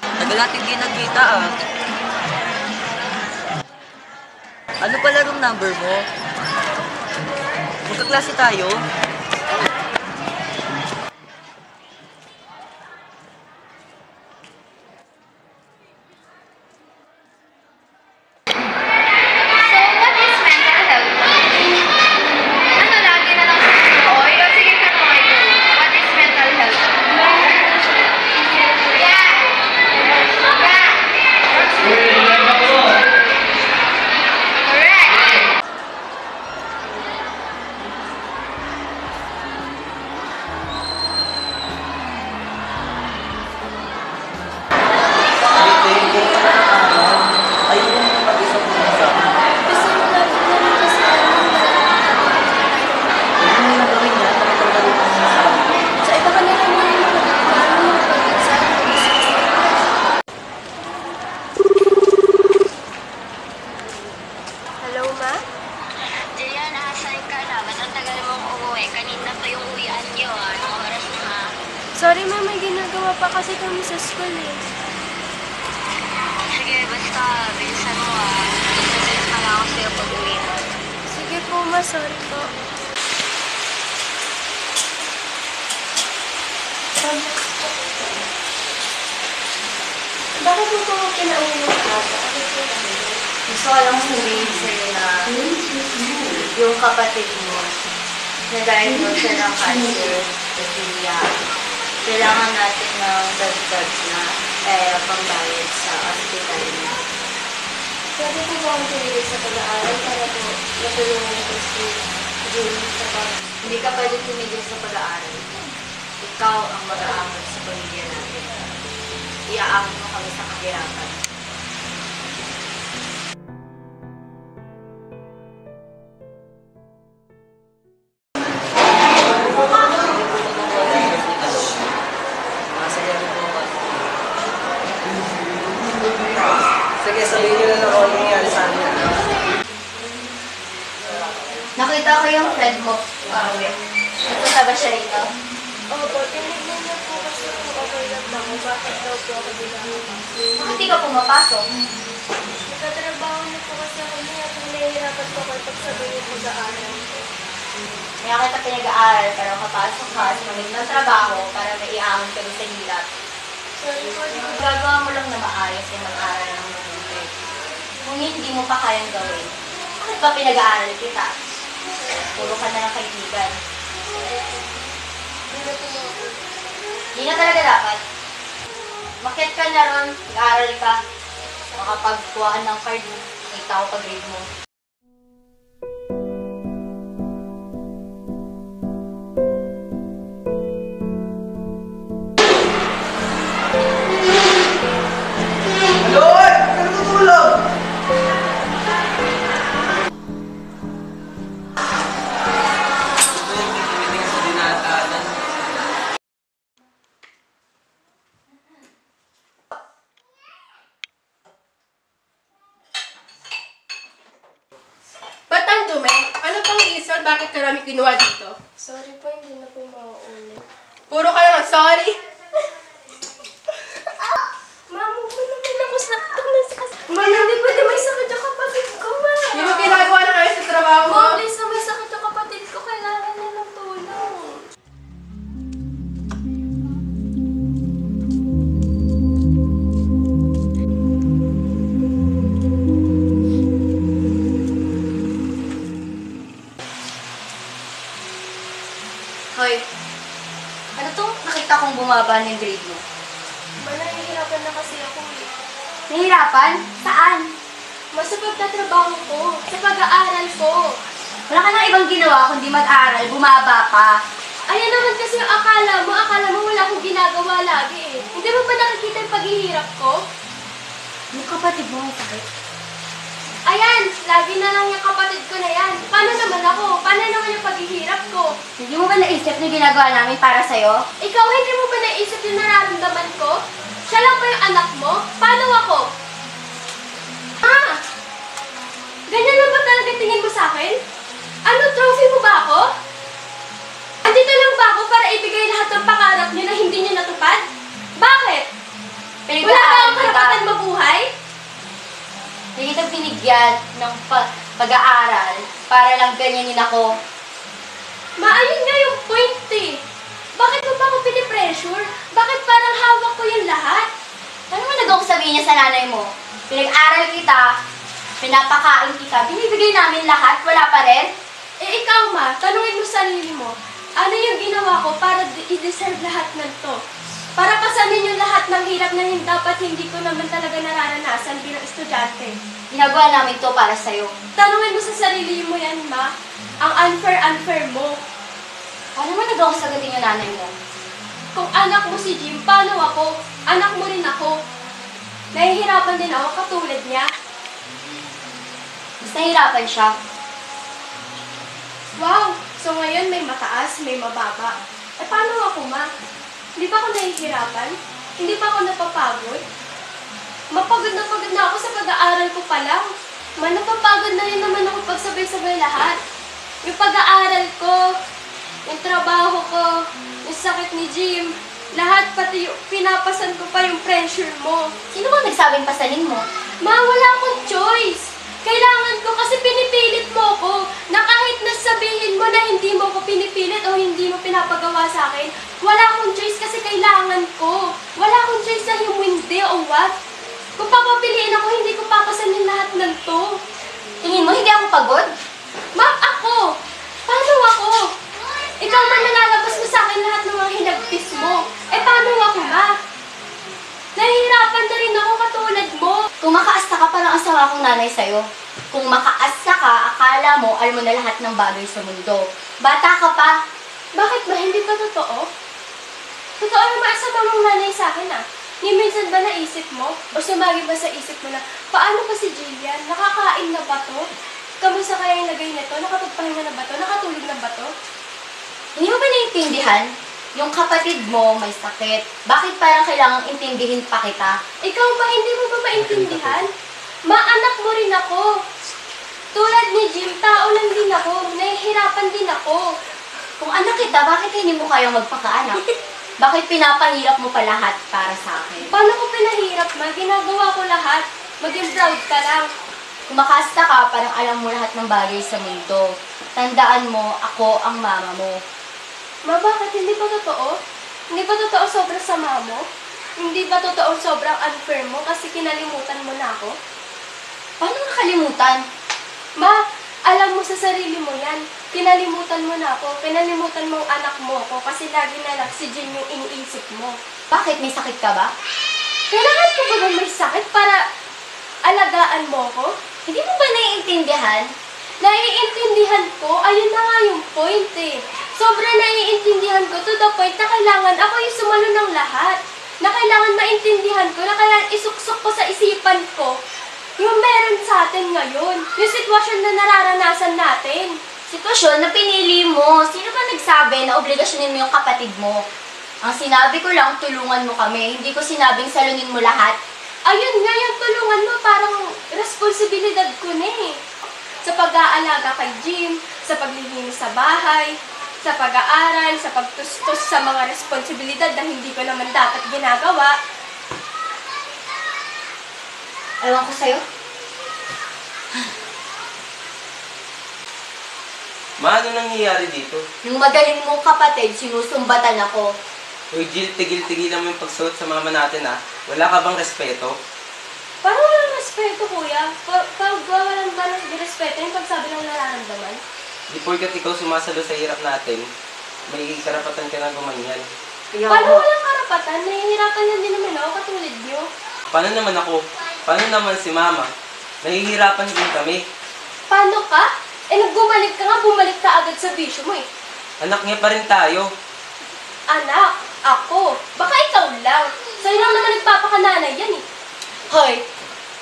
Tagal natin di nagkita ah. Ano pala yung number mo? Magkaklase tayo? Sorry ma, may ginagawa pa kasi kami sa school eh. Sige, basta bilisan mo ah. Sabihin pa lang ako sa'yo pag-uwi. Sige po ma, sorry po. Bakit mo po pinauwi ng aga? Gusto ko lang sabihin sa'yo na yung kapatid mo na dahil mo siya ng cancer, Cecilia, kailangan natin ng dagdag na pambayad sa hospital niya. Pwede po ba akong tumigil sa pag-aaral para po matulungan ko si June sa pag... Hindi ka pwede tumigil sa pag-aaral. Ikaw ang mag-aamal sa pamilya natin. Iaamon mo kami sa kahirapan. Sige, sabihin nyo na lang ako nangyari sa amin. Nakita ko yung friend mo, Pauwi. Nagpunta ba siya rito? Opo, tinignan niya po kasi kung okay lang ako. Bakit daw po ako ginagawa? Bakit di ka pumapasok? Nagtatrabaho niyo po kasi ako niya kung nahihirapan po ako pagsabihin yung pag-aaral ko. Kaya kita pinag-aaral pero kapasok ka sa mamit ng trabaho para maiahon ka sa hirap. Sorry po, di ko Gagawa mo lang na maayos yung mag-aaral ng mabuti. Kung hindi mo pa kayang gawin, bakit ba pinag-aaral kita? Puro ka na ng kaibigan. Hindi na talaga dapat. Makiat ka na ron, mag-aaral ka. Makapagkuhaan ng card mo, nakita ko pag-grade mo. Lord! Natutulog! Ba't ang dumi? Ano pang reason bakit karami kinuha dito? Sorry po, hindi na po mauulit. Puro ka naman sorry. Ma'am, huwag mo naman ako saktan na sa kasi. Ma, hindi pwede may sakit yung kapatid ko, ma. Hindi mo ginagawa na kayo sa trabaho mo. Ma, please na may sakit yung kapatid ko. Kailangan niya ng tulong. Hoy, ano to? Nakita kong bumaba ng grade mo. Ma, nahihirapan na kasi ako eh. Nahirapan? Saan? Ma, sa pagtatrabaho ko, sa pag-aaral ko. Wala ka nang ibang ginawa kundi mag-aral, bumaba pa. Ayan naman kasi yung akala mo wala akong ginagawa lagi eh. Hindi mo ba nakikita yung paghihirap ko? Yung kapatid mo ang sakit. Ayan, lagi na lang yung kapatid ko na yan. Paano naman ako? Paano naman yung paghihirap ko? Hindi mo ba naisip na ginagawa namin para sa'yo? Ikaw, hindi mo ba naisip yung nararamdaman ko? Siya lang ba yung anak mo? Paano ako? Ganyan lang ba talaga tingin mo sa akin? Ano, trophy mo ba ako? Andito lang ba ako para ibigay lahat ng pangarap niyo na hindi niyo natupad? Wala ka ang karapatan mabuhay? Hindi kita binigyan ng pag-aaral para lang ganyanin ako. Ayun nga yung point eh. Bakit mo pa ako pinipressure? Bakit parang hawak ko yung lahat? Ano mo nagawa ko sabihin niya sa nanay mo? Pinag-aral kita, pinapakain kita, binibigay namin lahat, wala pa rin? Ikaw ma, tanungin mo sarili mo. Ano yung ginawa ko para i-deserve lahat ng to? Para pasanin yung lahat ng hirap na dapat hindi ko naman talaga nararanasan bilang estudyante. Ginagawa namin to para sa'yo. Tanungin mo sa sarili mo yan, ma. Ang unfair mo. Ano mo nagawa ko sagutin yung nanay mo? Kung anak mo si Jim, paano ako? Anak mo rin ako. Nahihirapan din ako katulad niya. Mas nahihirapan siya. Wow! So ngayon may mataas, may mababa. Paano ako, ma? Hindi ba ako nahihirapan? Hindi ba ako napapagod? Mapagod na ako sa pag-aaral ko pa lang. Napapagod na rin naman ako pagsabay-sabay lahat. Yung pag-aaral ko, yung trabaho ko, yung sakit ni Jim, lahat pati yung pinapasan ko pa yung pressure mo. Sino ba nagsabing pasanin mo? Ma, wala akong choice. Kailangan ko kasi pinipilit mo ko na kahit nasabihin mo na hindi mo ko pinipilit o hindi mo pinapagawa sa akin, wala akong choice kasi kailangan ko. Wala akong choice na yung hindi o what. Kung papapiliin ako, hindi ko papasanin lahat ng to. Tingin mo hindi ako pagod? Ma, ako! Paano ako? Ikaw man nalalabas mo sa akin lahat ng mga hinagpis mo. Paano ako, ma? Nahihirapan na rin ako katulad mo. Kung makaasta ka, parang asawa akong nanay sa'yo. Kung makaasta ka, akala mo, alam mo na lahat ng bagay sa mundo. Bata ka pa. Bakit ba? Hindi ba totoo? Totoo naman sa mamang nanay sa akin Ni minsan ba naisip mo? O sumagi ba sa isip mo na, paano ba si Jillian? Nakakain na ba to? Kamusta kaya yung lagay nito? Nakapagpahinga na ba to? Nakatulog na ba to? Hindi mo ba naiintindihan? Yung kapatid mo may sakit. Bakit parang kailangang intindihin pa kita? Ikaw ba, hindi mo ba maintindihan? Maanak mo rin ako. Tulad ni Jim, tao lang din ako. Nahihirapan din ako. Kung anak kita, bakit hindi mo kayang magpakaanak? Bakit pinapahirap mo pa lahat para sa akin? Paano ko pinahirap, ma? Ginagawa ko lahat. Maging proud ka lang. Kung makasta ka, parang alam mo lahat ng bagay sa mundo. Tandaan mo, ako ang mama mo. Ma, bakit? Hindi ba totoo? Hindi ba totoo sobrang sama mo? Hindi ba totoo sobrang unfair mo kasi kinalimutan mo na ako? Paano nakalimutan? Ma, alam mo sa sarili mo yan. Kinalimutan mo na ako. Kinalimutan mo ang anak mo ako kasi lagi na lang si Jim yung iniisip mo. Bakit? May sakit ka ba? Kailangan ko ba may sakit para alagaan mo ko? Hindi mo ba naiintindihan? Naiintindihan ko, ayun na nga yung point eh. Sobrang naiintindihan ko to the point na kailangan ako yung sumalo ng lahat. Na kailangan maintindihan ko, na kailangan isuksok ko sa isipan ko yung meron sa atin ngayon. Yung sitwasyon na nararanasan natin. Sitwasyon na pinili mo. Sino ba nagsabi na obligasyonin mo yung kapatid mo? Ang sinabi ko lang, tulungan mo kami. Hindi ko sinabing salunin mo lahat. Ayun nga, yung tulungan mo, parang responsibilidad ko na eh. Sa pag-aalaga kay Jim, sa paglilinis sa bahay, sa pag-aaral, sa pagtustos sa mga responsibilidad na hindi ko naman dapat ginagawa. Ewan ko sa'yo. Ma, ano nangyayari dito? Yung magaling mong kapatid, sinusumbatan ako. Uy, Jill, tigil-tigilan mo yung pagsuot sa mama natin Wala ka bang respeto? Parang walang respeto, kuya. Pag walang ba ng respeto yung pagsabi ng nararamdaman? Di porkat ikaw sumasalo sa hirap natin, may karapatan ka na gumanyan. Paano walang karapatan? Nahihirapan lang din naman ako katulad niyo. Paano naman ako? Paano naman si mama? Nahihirapan din kami. Paano ka? Bumalik ka nga, bumalik ka agad sa bisyo mo eh. Anak niya pa rin tayo. Anak, ako. Baka ikaw lang. Sa'yo lang naman nagpapakananay yan eh. Hoy,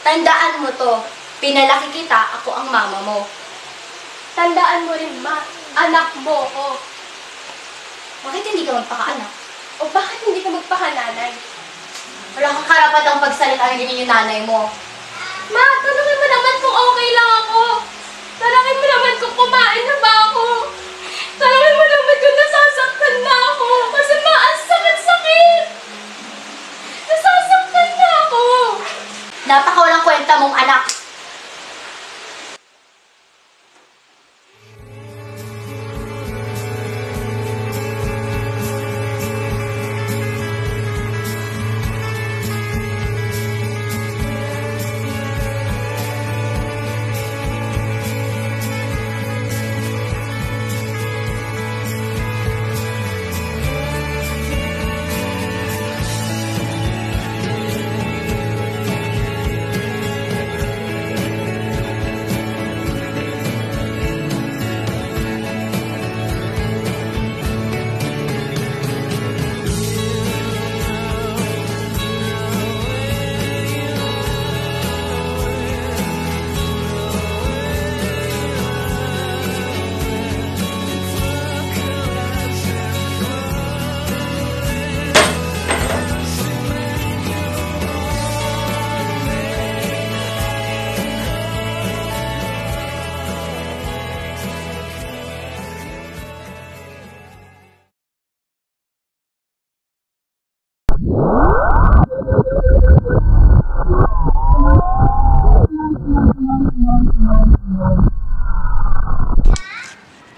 tandaan mo to. Pinalaki kita, ako ang mama mo. Tandaan mo rin, ma. Anak mo ko. Bakit hindi ka magpakaanak? O bakit hindi ka magpakananay? Wala kang karapatang pagsalita ng ganyan yung nanay mo. Ma, tanungin mo naman kung okay lang ako. Tanungin mo naman kung kumain na ba ako. Tanungin mo naman kung nasasaktan na ako. Kasi ma, ang sakit-sakit. Nasasaktan mong anak.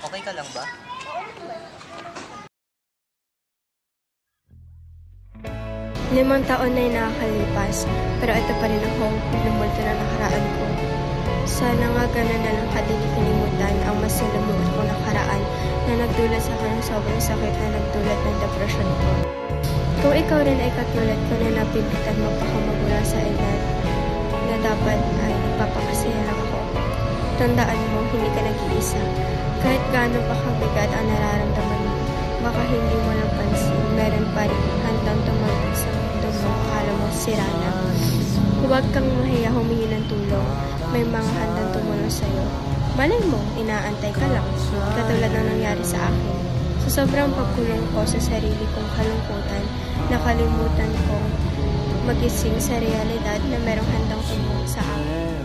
Okay ka lang ba? Limang taon na yung nakakalipas, pero ito pa rin akong lumulto na nakaraan ko. Sana nga ganun na lang kadili kalimutan ang mas nalumuot kong nakaraan na nagdulot sa akin ng sobrang sakit na nagdulot ng depression ko. Kung ikaw rin ay katulad ko na napilitan magpakamagula sa edad na dapat ay nagpapakasaya lang ako, tandaan mo, hindi ka nag-iisa. Kahit gaano pa kabigat ang nararamdaman mo, baka hindi mo napansin, meron pa rin handang tumawag sa mundo mo, akala mo sira na. Huwag kang mahiya humingi ng tulong, may mga handang tumulong sa'yo. Malay mo, inaantay ka lang, katulad ng nangyari sa akin. Sa sobrang pagkulong ko sa sarili kong kalungkutan, nakalimutan kong magising sa realidad na merong handang tumulong sa akin.